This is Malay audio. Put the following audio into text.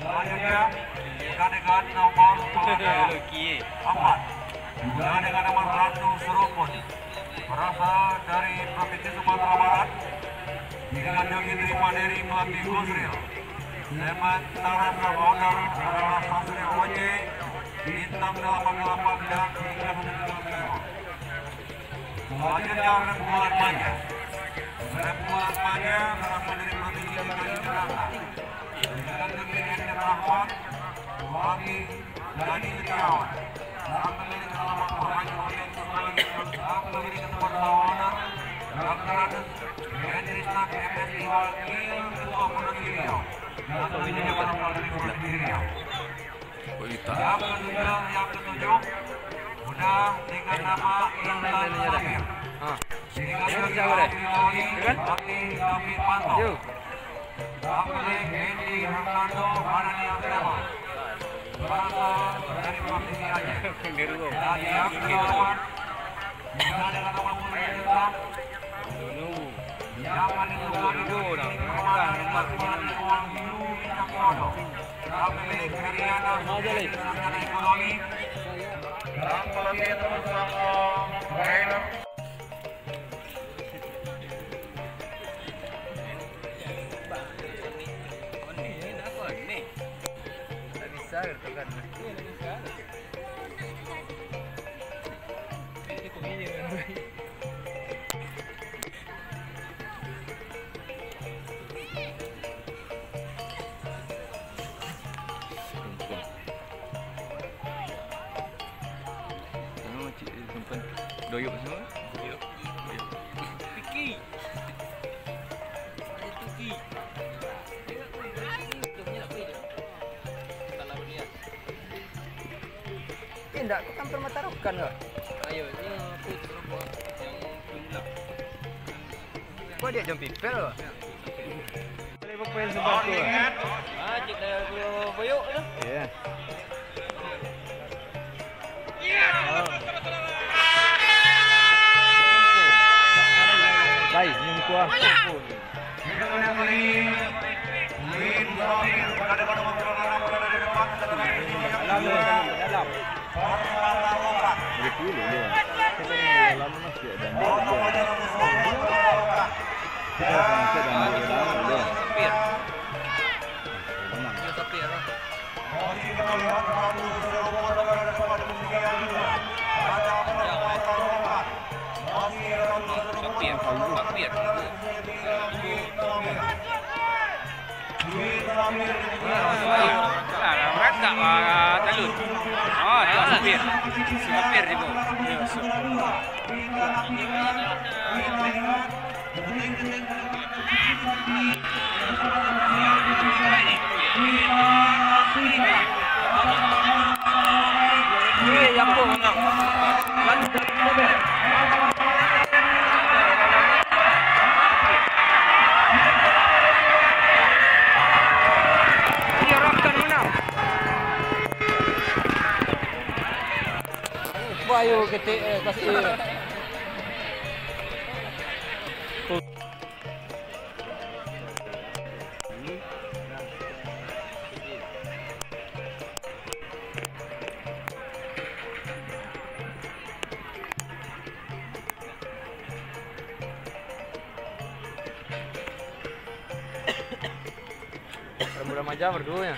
Selanjutnya juga dengan nomor 4 juga dengan nomor Ratu Serupun berasal dari Provinsi Sumatera Barat dengan joki terima dari pelatih Gusril. Sementara owner adalah Sasri Oje bintang 88 dan 395. Selanjutnya rembulan manja. Rembulan manja berasal dari Provinsi Kalimantan. Dengan joki Rahmat bagi Dani Setiawan. Sang pemilik nomor Muhammad Hussein Sumardi, sang pemilik nomor owner Rakyat Hendrisna MS Wakil Ketua Pondok Riau. Dan tentunya berasal dari Pondok Riau. Yang ketujuh sudah dengan nama Intan Samir. Dengan Joki bagi David Panto. Sang pemilik Hendy Hernando Manania Trevor. Berasal dari Provinsi Aceh. Dan yang ke-8 juga dengan nomor punggung hitam yang menentukan uang biru bintang Kodo. Sang pemilik Heriana Sudirana Ekonomi. Sang pemilik bersama Rainer. Doyok semua? Doyok. Piki. Ada Piki. Enggak, kau kan permata rokan enggak? Ayo, ini aku terbuat yang jumlah. Kau dia jam pipel loh. Boleh pipel sebab tu. Ah, cik dah boyok tu. Ya. Baik, ini kuah. Rakak talut. Oh, dia supir. Supir dia. Yang pun nak. Ayo ketik kasih. Mudah-mudahan berdua ya.